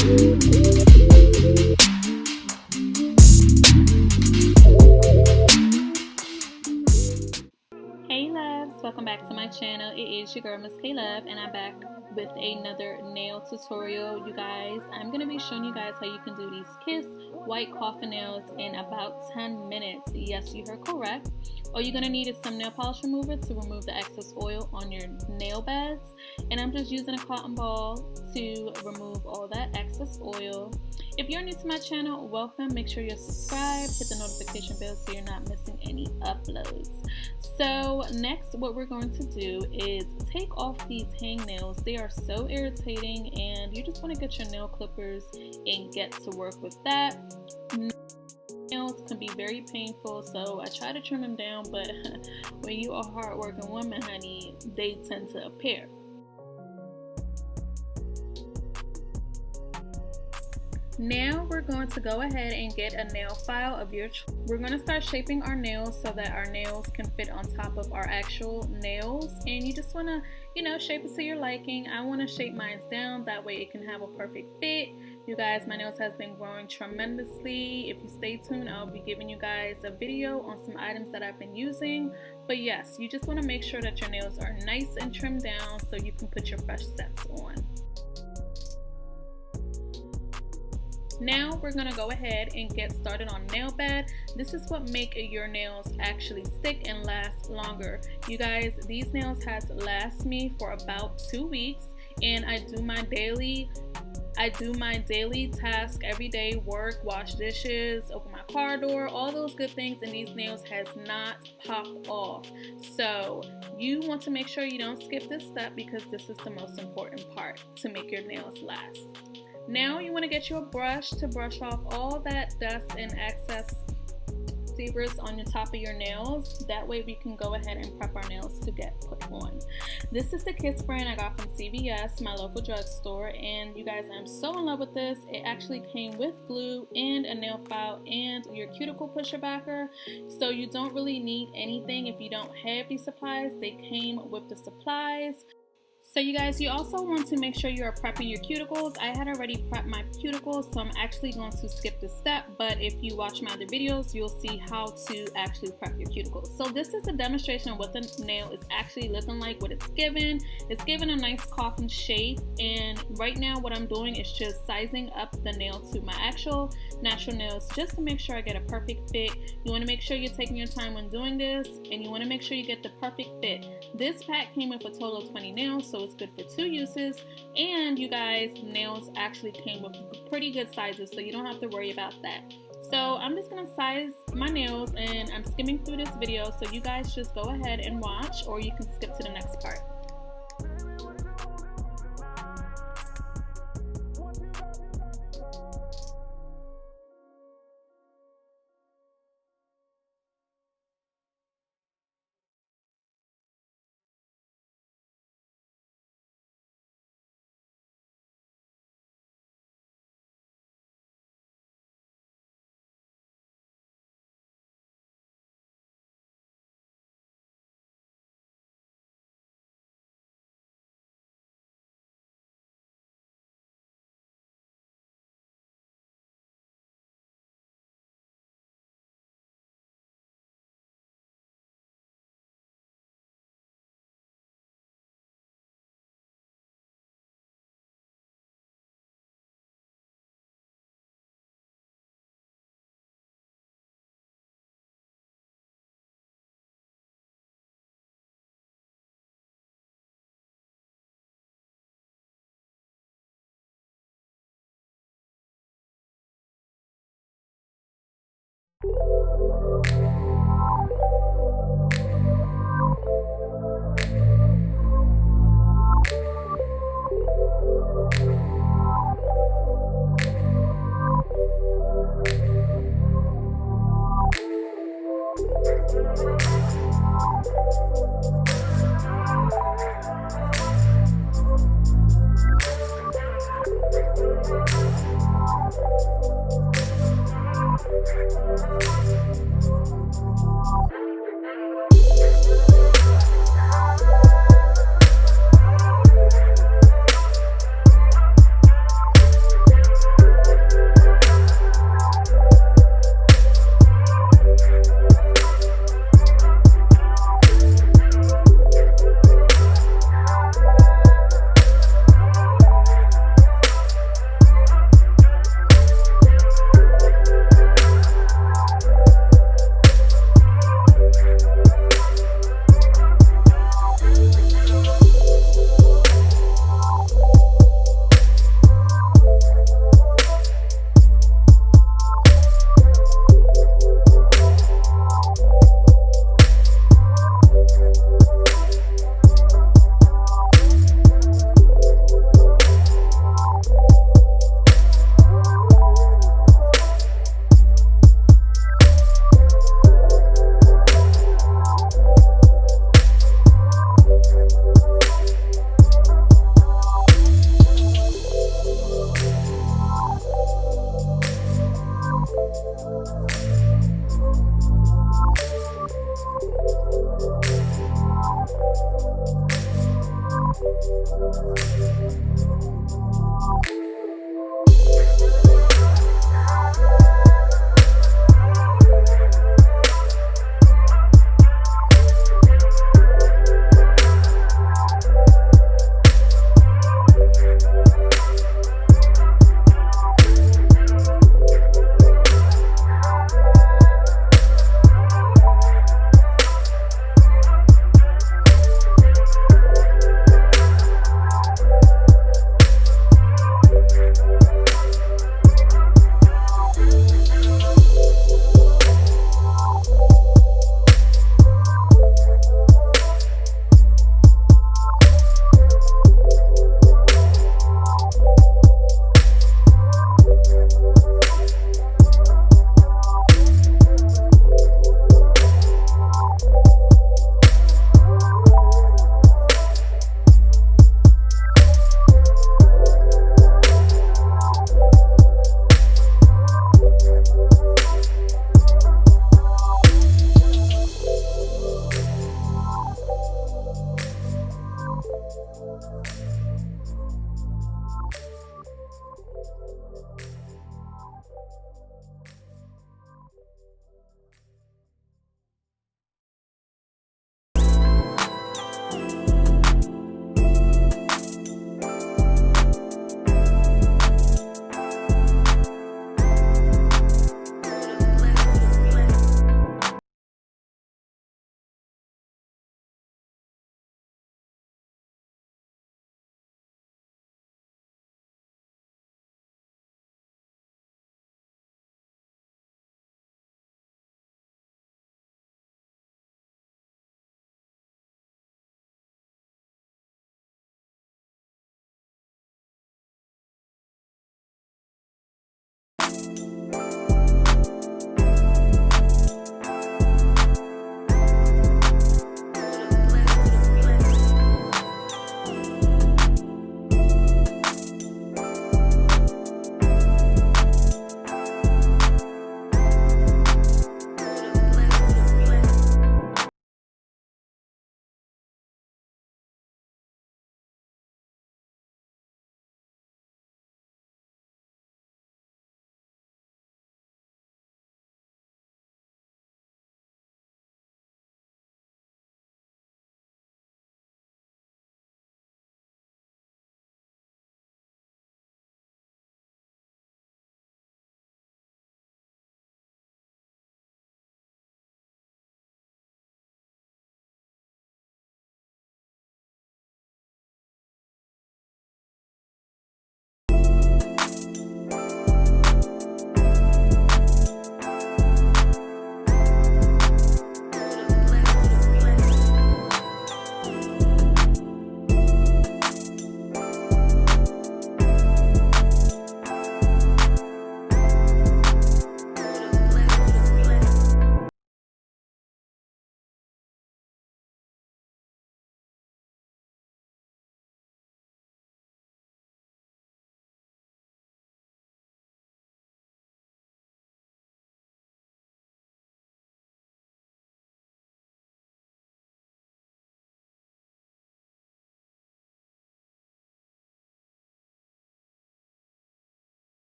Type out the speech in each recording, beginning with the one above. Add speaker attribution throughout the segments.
Speaker 1: Hey loves, welcome back to my channel. It is your girl Miss K Love, and I'm back with another nail tutorial. You guys, I'm going to be showing you guys how you can do these Kiss white coffin nails in about 10 minutes. Yes, you heard correct. All you're going to need is some nail polish remover to remove the excess oil on your nail beds, and I'm just using a cotton ball to remove all that excess oil. If you're new to my channel, welcome. Make sure you're subscribed, hit the notification bell so you're not missing any uploads. So next, what we're going to do is take off these hangnails. They are so irritating, and you just want to get your nail clippers and get to work with that. Nails can be very painful, so I try to trim them down, but when you are a hard-working woman, honey, they tend to appear. Now we're going to go ahead and get a nail file of your choice. We're going to start shaping our nails so that our nails can fit on top of our actual nails, and you just want to, shape it to your liking. I want to shape mine down, that way it can have a perfect fit. You guys, my nails has been growing tremendously. If you stay tuned, I'll be giving you guys a video on some items that I've been using. But yes, you just want to make sure that your nails are nice and trimmed down so you can put your fresh sets on. Now we're gonna go ahead and get started on nail bed. This is what make your nails actually stick and last longer. You guys, these nails has last me for about 2 weeks, and I do my daily task every day: work, wash dishes, open my car door, all those good things, and these nails has not popped off. So you want to make sure you don't skip this step, because this is the most important part to make your nails last. Now you want to get you a brush to brush off all that dust and excess debris on the top of your nails. That way we can go ahead and prep our nails to get put on. This is the Kiss brand I got from CVS, my local drugstore, and you guys, I'm so in love with this. It actually came with glue and a nail file and your cuticle pusher backer, so you don't really need anything if you don't have these supplies. They came with the supplies. So you guys, you also want to make sure you are prepping your cuticles. I had already prepped my cuticles, so I'm actually going to skip this step, but if you watch my other videos, you'll see how to actually prep your cuticles. So this is a demonstration of what the nail is actually looking like, what it's given. It's given a nice coffin shape, and right now what I'm doing is just sizing up the nail to my actual natural nails, just to make sure I get a perfect fit. You want to make sure you're taking your time when doing this, and you want to make sure you get the perfect fit. This pack came with a total of 20 nails, so it's good for 2 uses, and you guys, nails actually came with pretty good sizes, so you don't have to worry about that. So I'm just gonna size my nails, and I'm skimming through this video, so you guys just go ahead and watch, or you can skip to the next part.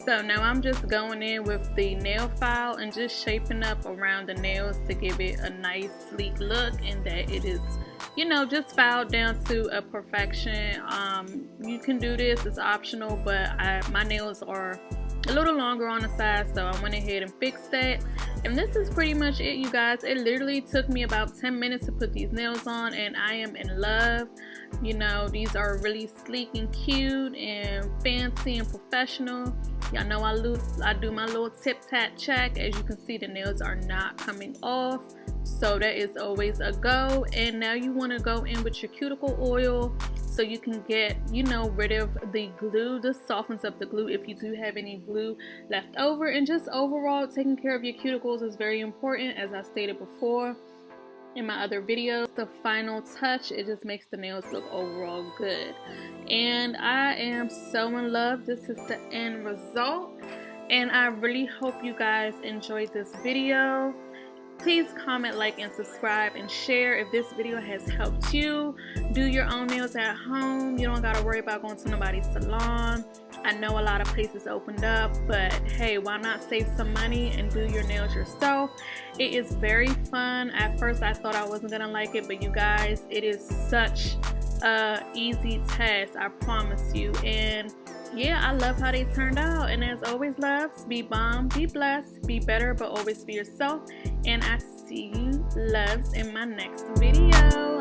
Speaker 1: So now I'm just going in with the nail file and just shaping up around the nails to give it a nice sleek look, and that it is, you know, just filed down to a perfection. You can do this, it's optional, but my nails are a little longer on the side, so I went ahead and fixed that. And this is pretty much it, you guys. It literally took me about 10 minutes to put these nails on, and I am in love. You know, these are really sleek and cute and fancy and professional. Y'all know I do my little tip tap check. As you can see, the nails are not coming off, so that is always a go. And now you want to go in with your cuticle oil so you can get, you know, rid of the glue. This softens up the glue if you do have any glue left over. And just overall, taking care of your cuticles is very important, as I stated before. in my other videos. The final touch, it just makes the nails look overall good. And I am so in love. This is the end result. And I really hope you guys enjoyed this video. Please comment, like, and subscribe, and share if this video has helped you do your own nails at home. You don't gotta worry about going to nobody's salon. I know a lot of places opened up, but hey, why not save some money and do your nails yourself? It is very fun. At first I thought I wasn't gonna like it, but you guys, it is such a easy task, I promise you. And yeah, I love how they turned out. And as always, loves, be bomb, be blessed, be better, but always be yourself. And I see you, loves, in my next video.